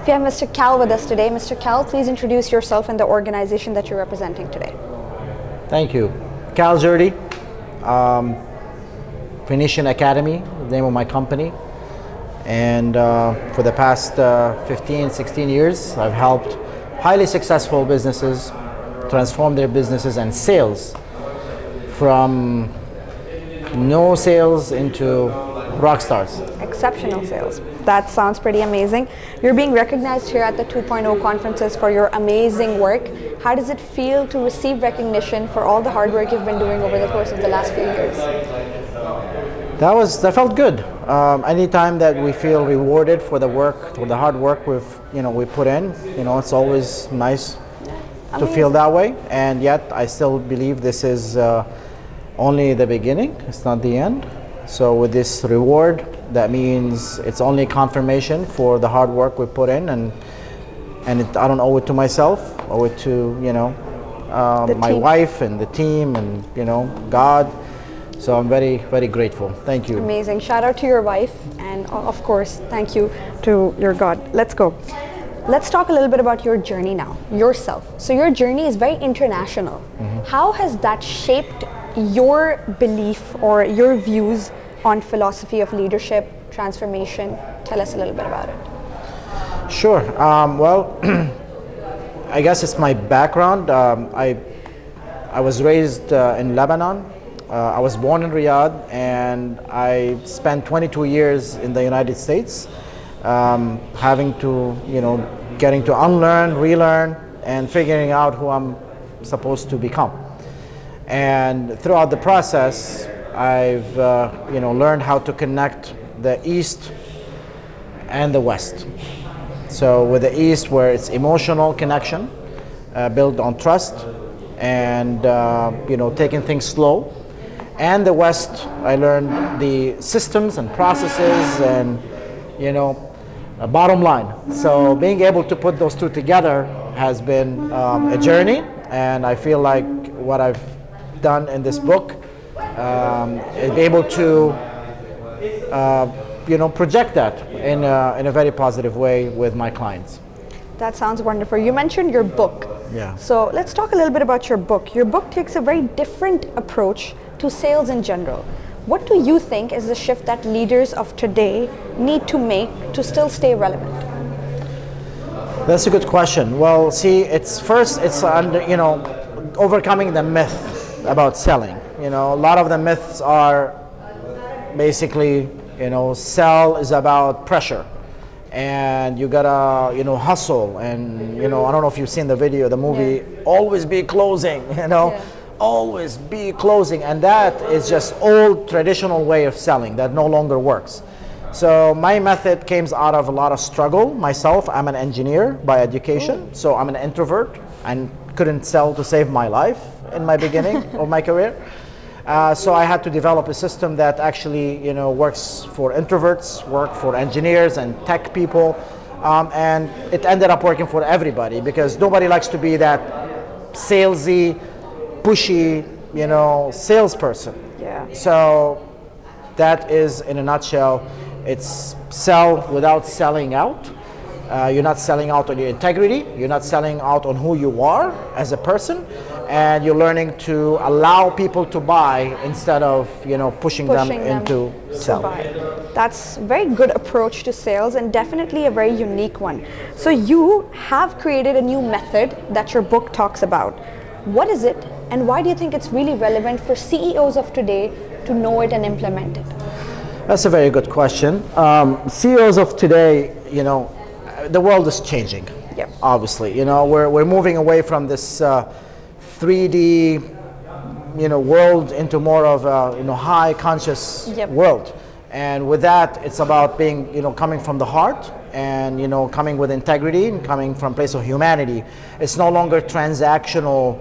We have Mr. Kal with us today. Mr. Kal, please introduce yourself and the organization that you're representing today. Thank you. Kal Jurdi, Phoenician Academy, the name of my company. And for the past 15, 16 years, I've helped highly successful businesses transform their businesses and sales from no sales into rock stars. Exceptional sales. That sounds pretty amazing. You're being recognized here at the 2.0 conferences for your amazing work. How does it feel to receive recognition for all the hard work you've been doing over the course of the last few years? That felt good. Anytime that we feel rewarded for the work, for the hard work we put in, it's always nice to feel that way. And yet, I still believe this is only the beginning. It's not the end. So with this reward, that means it's only confirmation for the hard work we put in, and I don't owe it to myself, I owe it to my wife and the team and God. So I'm very, very grateful. Thank you. Amazing. Shout out to your wife, and of course, thank you to your God. Let's go. Let's talk a little bit about your journey now, yourself. So your journey is very international. Mm-hmm. How has that shaped your belief or your views on philosophy of leadership, transformation? Tell us a little bit about it. Sure. Well, I guess it's my background. I was raised in Lebanon. I was born in Riyadh, and I spent 22 years in the United States, having to, getting to unlearn, relearn, and figuring out who I'm supposed to become. And throughout the process, I've learned how to connect the East and the West. So with the East, where it's emotional connection, built on trust, and taking things slow. And the West, I learned the systems and processes and a bottom line. So being able to put those two together has been a journey, and I feel like what I've done in this book is able to project that in a very positive way with my clients. That sounds wonderful. You mentioned your book. Yeah. So let's talk a little bit about your book. Your book takes a very different approach to sales in general. What do you think is the shift that leaders of today need to make to still stay relevant? That's a good question. Well, see, it's overcoming the myth about selling. A lot of the myths are basically, sell is about pressure, and you gotta, hustle, and I don't know if you've seen the movie, Always Be Closing, Yeah. Always be closing, and that is just old traditional way of selling that no longer works. So my method came out of a lot of struggle myself. I'm an engineer by education, so I'm an introvert and couldn't sell to save my life in my beginning of my career. So I had to develop a system that actually works for introverts, work for engineers and tech people, and it ended up working for everybody, because nobody likes to be that salesy, pushy, salesperson. Yeah. So that is, in a nutshell, it's sell without selling out. You're not selling out on your integrity. You're not selling out on who you are as a person, and you're learning to allow people to buy instead of pushing them into sell. That's a very good approach to sales, and definitely a very unique one. So you have created a new method that your book talks about. What is it, and why do you think it's really relevant for CEOs of today to know it and implement it? That's a very good question. CEOs of today, the world is changing. Yep. Obviously, we're moving away from this 3D, world into more of a high conscious world. And with that, it's about being, coming from the heart, and coming with integrity, and coming from a place of humanity. It's no longer transactional,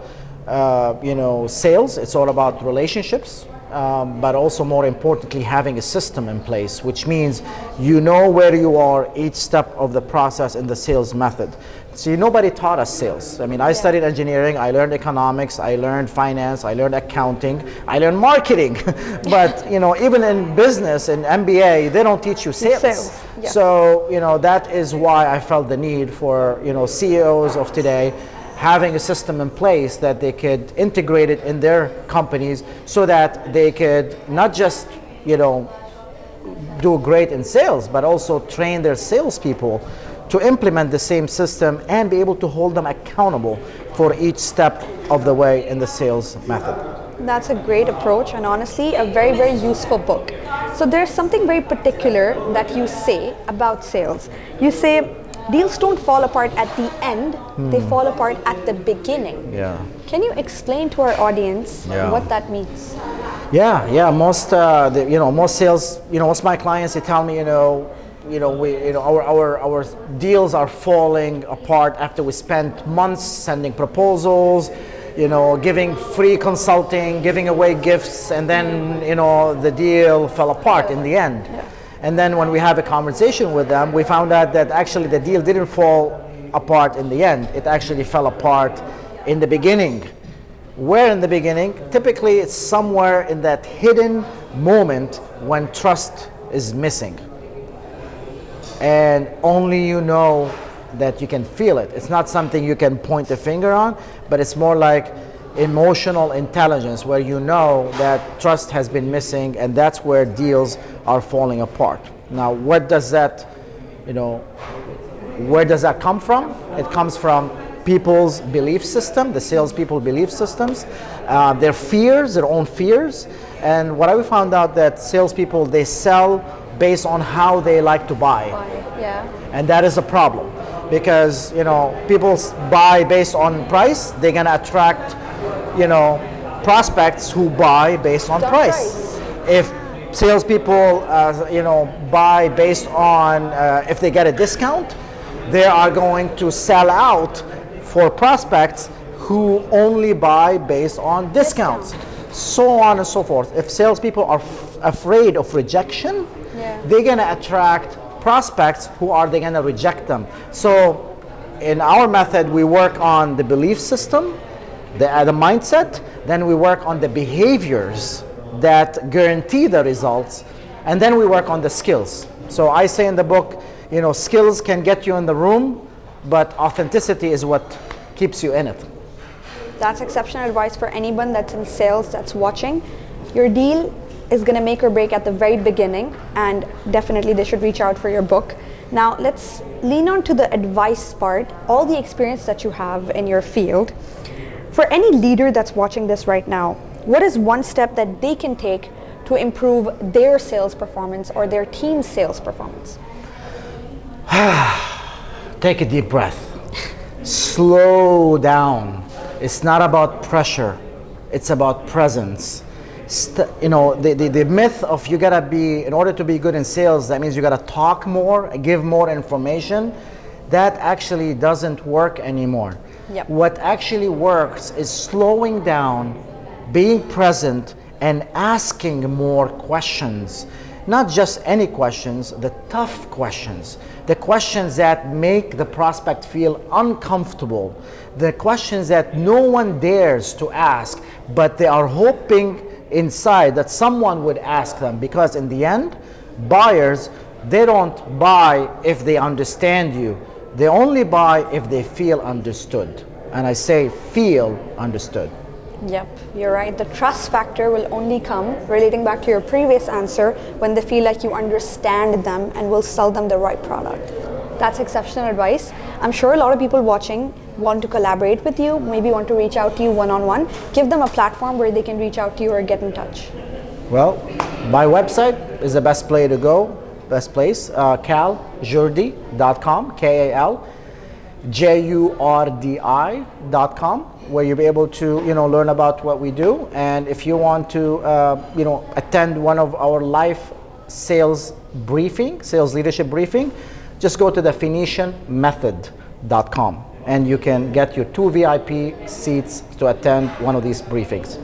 sales. It's all about relationships, but also more importantly, having a system in place, which means you know where you are each step of the process in the sales method. See, nobody taught us sales. I mean, I studied engineering, I learned economics, I learned finance, I learned accounting, I learned marketing. But, you know, even in business, in MBA, they don't teach you sales. Yeah. So, you know, that is why I felt the need for, you know, CEOs of today having a system in place that they could integrate it in their companies so that they could not just, you know, do great in sales, but also train their salespeople to implement the same system and be able to hold them accountable for each step of the way in the sales method. That's a great approach, and honestly a very, very useful book. So there's something very particular that you say about sales. You say deals don't fall apart at the end, they fall apart at the beginning. Yeah. Can you explain to our audience what that means? Yeah. Most sales, most of my clients, they tell me, our deals are falling apart after we spent months sending proposals, giving free consulting, giving away gifts, and then, the deal fell apart in the end. Yeah. And then when we have a conversation with them, we found out that actually the deal didn't fall apart in the end. It actually fell apart in the beginning. Where in the beginning? Typically, it's somewhere in that hidden moment when trust is missing. And only you know that you can feel it. It's not something you can point a finger on, but it's more like emotional intelligence, where you know that trust has been missing, and that's where deals are falling apart. Now, where does that come from? It comes from people's belief system, the salespeople belief systems, their fears, their own fears. And what I found out that salespeople, they sell based on how they like to buy. Yeah. And that is a problem, because people buy based on price. They're gonna attract prospects who buy based on price. If salespeople buy based on if they get a discount, they are going to sell out for prospects who only buy based on discounts. So on and so forth. If salespeople are afraid of rejection, they're gonna attract prospects who are they gonna reject them. So in our method, we work on the belief system, the mindset, then we work on the behaviors that guarantee the results, and then we work on the skills. So I say in the book, skills can get you in the room, but authenticity is what keeps you in it. That's exceptional advice for anyone that's in sales that's watching. Your deal is going to make or break at the very beginning, and definitely they should reach out for your book. Now let's lean on to the advice part, all the experience that you have in your field. For any leader that's watching this right now, what is one step that they can take to improve their sales performance or their team's sales performance? Take a deep breath. Slow down. It's not about pressure. It's about presence. The myth of you gotta be, in order to be good in sales, that means you gotta talk more, give more information. That actually doesn't work anymore. Yep. What actually works is slowing down, being present, and asking more questions. Not just any questions, the tough questions. The questions that make the prospect feel uncomfortable. The questions that no one dares to ask, but they are hoping inside that someone would ask them. Because in the end, buyers, they don't buy if they understand you. They only buy if they feel understood. And I say feel understood. Yep, you're right. The trust factor will only come, relating back to your previous answer, when they feel like you understand them and will sell them the right product. That's exceptional advice. I'm sure a lot of people watching want to collaborate with you, maybe want to reach out to you one-on-one. Give them a platform where they can reach out to you or get in touch. Well, my website is the best place to go. Best place, kaljurdi.com, KALJURDI.com, where you'll be able to learn about what we do. And if you want to attend one of our live sales leadership briefing, just go to the Phoenicianmethod.com and you can get your 2 VIP seats to attend one of these briefings.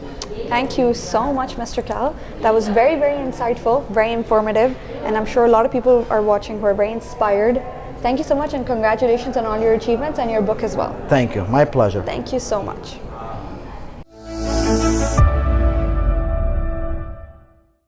Thank you so much, Mr. Kal. That was very, very insightful, very informative, and I'm sure a lot of people are watching who are very inspired. Thank you so much, and congratulations on all your achievements and your book as well. Thank you. My pleasure. Thank you so much.